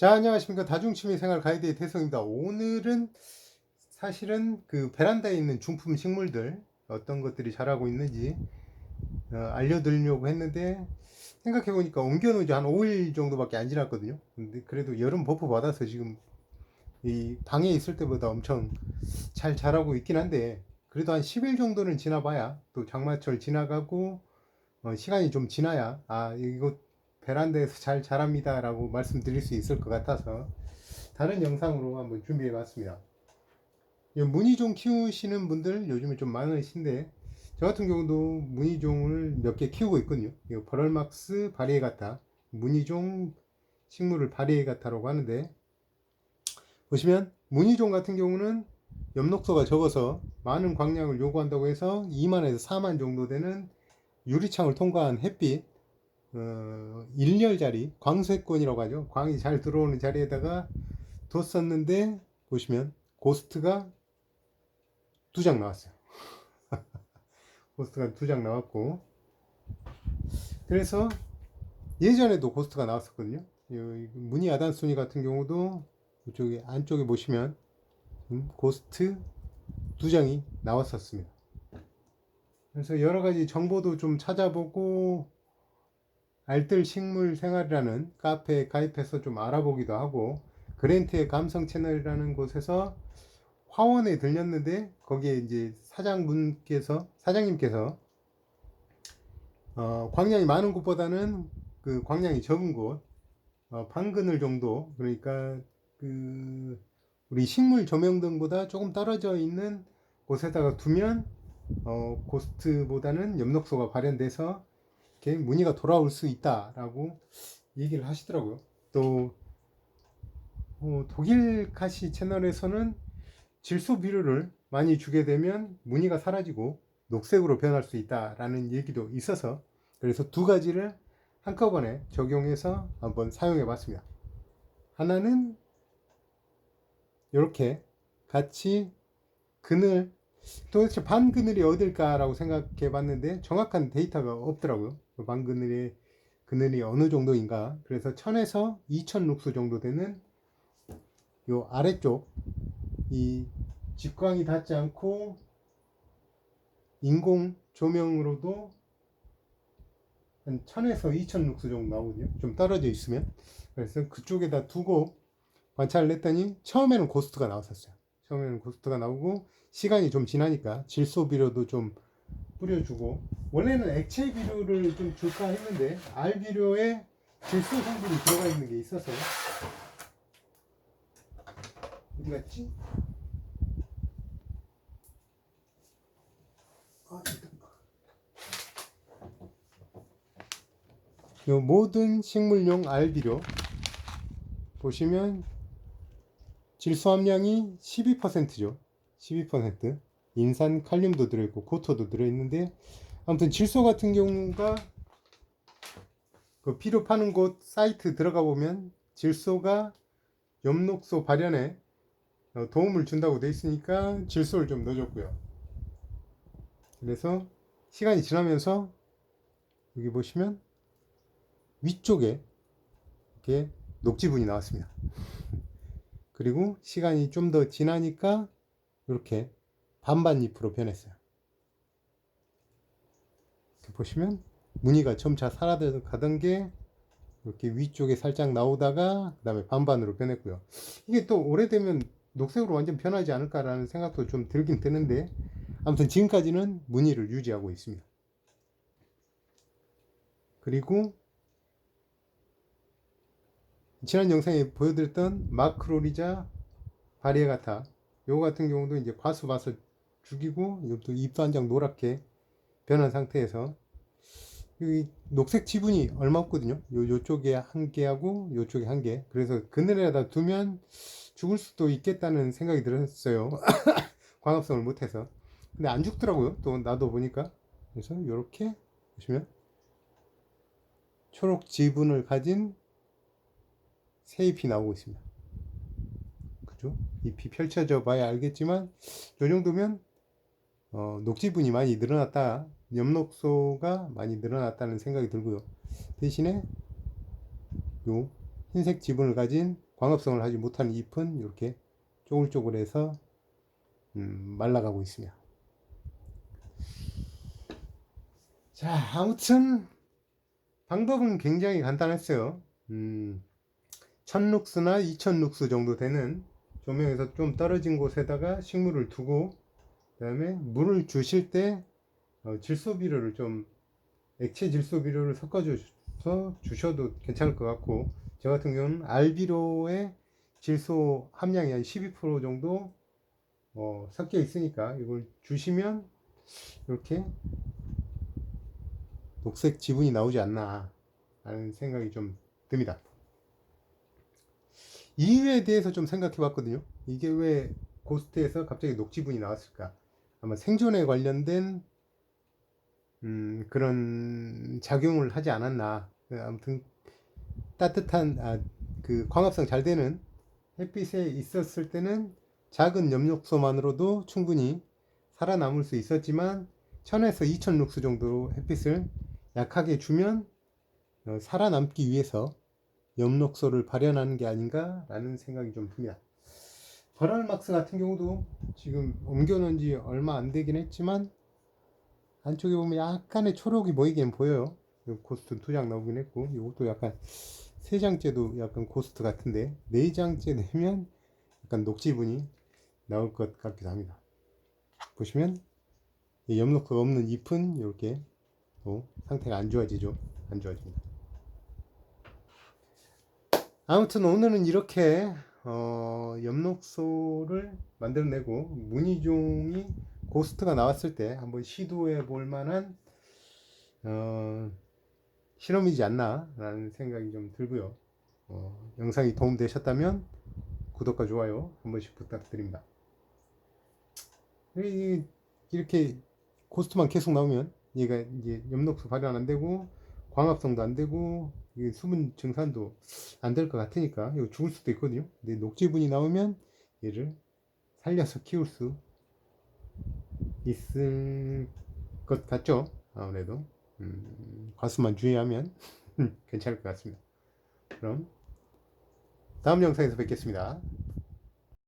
자, 안녕하십니까. 다중취미생활 가이드의 태성입니다. 오늘은 사실은 그 베란다에 있는 중품 식물들 어떤 것들이 자라고 있는지 알려드리려고 했는데, 생각해보니까 옮겨놓은 지 한 5일 정도밖에 안 지났거든요. 근데 그래도 여름 버프 받아서 지금 이 방에 있을 때보다 엄청 잘 자라고 있긴 한데, 그래도 한 10일 정도는 지나봐야, 또 장마철 지나가고 시간이 좀 지나야 이거 베란다에서 잘 자랍니다 라고 말씀드릴 수 있을 것 같아서 다른 영상으로 한번 준비해 봤습니다. 무늬종 키우시는 분들 요즘에 좀 많으신데, 저 같은 경우도 무늬종을 몇 개 키우고 있거든요. 이거 버럴막스 바리에가타, 무늬종 식물을 바리에가타라고 하는데, 보시면 무늬종 같은 경우는 엽록소가 적어서 많은 광량을 요구한다고 해서 2만에서 4만 정도 되는 유리창을 통과한 햇빛, 1열짜리 광쇠권이라고 하죠. 광이 잘 들어오는 자리에다가 뒀었는데, 보시면 고스트가 2장 나왔어요. 고스트가 2장 나왔고, 그래서 예전에도 고스트가 나왔었거든요. 무늬 아단소니 같은 경우도 이쪽에 안쪽에 보시면 고스트 2장이 나왔었습니다. 그래서 여러 가지 정보도 좀 찾아보고, 알뜰 식물 생활이라는 카페에 가입해서 좀 알아보기도 하고, 그랜트의 감성 채널이라는 곳에서 화원에 들렸는데, 거기에 이제 사장님께서 광량이 많은 곳보다는 그 광량이 적은 곳, 반그늘 정도, 그러니까 그 우리 식물 조명등보다 조금 떨어져 있는 곳에다가 두면 고스트보다는 엽록소가 발현돼서 이렇게 무늬가 돌아올 수 있다라고 얘기를 하시더라고요. 또 독일 카시 채널에서는 질소 비료를 많이 주게 되면 무늬가 사라지고 녹색으로 변할 수 있다라는 얘기도 있어서, 그래서 두 가지를 한꺼번에 적용해서 한번 사용해 봤습니다. 하나는 이렇게 같이 그늘, 도대체 반그늘이 어딜까라고 생각해 봤는데 정확한 데이터가 없더라고요. 반그늘이 어느 정도인가. 그래서 1000에서 2000 룩스 정도 되는 요 아래쪽, 이 직광이 닿지 않고 인공 조명으로도 한 1000에서 2000 룩스 정도 나오거든요. 좀 떨어져 있으면. 그래서 그쪽에다 두고 관찰을 했더니 처음에는 고스트가 나왔었어요. 처음에는 고스트가 나오고, 시간이 좀 지나니까 질소 비료도 좀 뿌려주고, 원래는 액체 비료를 좀 줄까 했는데 알 비료에 질소 성분이 들어가 있는 게 있어서, 어디 갔지? 요 모든 식물용 알 비료 보시면 질소 함량이 12%죠. 12%. 인산 칼륨도 들어있고 고토도 들어있는데, 아무튼 질소 같은 경우가 그 비료 파는 곳 사이트 들어가 보면 질소가 엽록소 발현에 도움을 준다고 되어 있으니까 질소를 좀 넣어줬고요. 그래서 시간이 지나면서 여기 보시면 위쪽에 이렇게 녹지분이 나왔습니다. 그리고 시간이 좀 더 지나니까 이렇게 반반잎으로 변했어요. 이렇게 보시면 무늬가 점차 사라져가던 게 이렇게 위쪽에 살짝 나오다가 그 다음에 반반으로 변했고요. 이게 또 오래되면 녹색으로 완전 변하지 않을까라는 생각도 좀 들긴 드는데, 아무튼 지금까지는 무늬를 유지하고 있습니다. 그리고 지난 영상에 보여드렸던 마크로리자 바리에가타, 요거 같은 경우도 이제 과수 봐서 죽이고, 이것도 잎도 한 장 노랗게 변한 상태에서, 이 녹색 지분이 얼마 없거든요. 요쪽에 한 개하고 요쪽에 한 개. 그래서 그늘에다 두면 죽을 수도 있겠다는 생각이 들었어요. 광합성을 못해서. 근데 안 죽더라고요. 또 나도 보니까. 그래서 이렇게 보시면 초록 지분을 가진 새 잎이 나오고 있습니다. 그죠? 잎이 펼쳐져 봐야 알겠지만, 이 정도면 녹지분이 많이 늘어났다, 엽록소가 많이 늘어났다는 생각이 들고요. 대신에 요 흰색 지분을 가진 광합성을 하지 못하는 잎은 이렇게 쪼글쪼글해서 말라가고 있습니다. 자, 아무튼 방법은 굉장히 간단했어요. 1000룩스나 2000룩스 정도 되는 조명에서 좀 떨어진 곳에다가 식물을 두고, 그 다음에 물을 주실 때 질소 비료를 좀, 액체 질소 비료를 섞어서 주셔도 괜찮을 것 같고, 저 같은 경우는 알비로의 질소 함량이 한 12% 정도 섞여 있으니까 이걸 주시면 이렇게 녹색 지분이 나오지 않나 라는 생각이 좀 듭니다. 이유에 대해서 좀 생각해 봤거든요. 이게 왜 고스트에서 갑자기 녹지분이 나왔을까? 아마 생존에 관련된 그런 작용을 하지 않았나. 아무튼 따뜻한 그 광합성 잘 되는 햇빛에 있었을 때는 작은 엽록소만으로도 충분히 살아남을 수 있었지만 1000에서 2000 룩스 정도 햇빛을 약하게 주면 살아남기 위해서 엽록소를 발현하는 게 아닌가 라는 생각이 좀 듭니다. 버럴막스 같은 경우도 지금 옮겨 놓은 지 얼마 안 되긴 했지만 안쪽에 보면 약간의 초록이 보이긴 보여요. 고스트 2장 나오긴 했고, 이것도 약간 3장째도 약간 고스트 같은데 4장째 되면 약간 녹지분이 나올 것 같기도 합니다. 보시면 엽록소가 없는 잎은 이렇게 또 상태가 안 좋아지죠. 안 좋아집니다. 아무튼 오늘은 이렇게 엽록소를 만들어내고 무늬종이 고스트가 나왔을 때 한번 시도해 볼 만한 실험이지 않나 라는 생각이 좀 들고요. 영상이 도움되셨다면 구독과 좋아요 한 번씩 부탁드립니다. 이렇게 고스트만 계속 나오면 얘가 이제 엽록소 발현 안 되고 광합성도 안 되고 수분 증산도 안 될 것 같으니까 이거 죽을 수도 있거든요. 근데 녹지분이 나오면 얘를 살려서 키울 수 있을 것 같죠. 아무래도 과수만 주의하면 괜찮을 것 같습니다. 그럼 다음 영상에서 뵙겠습니다.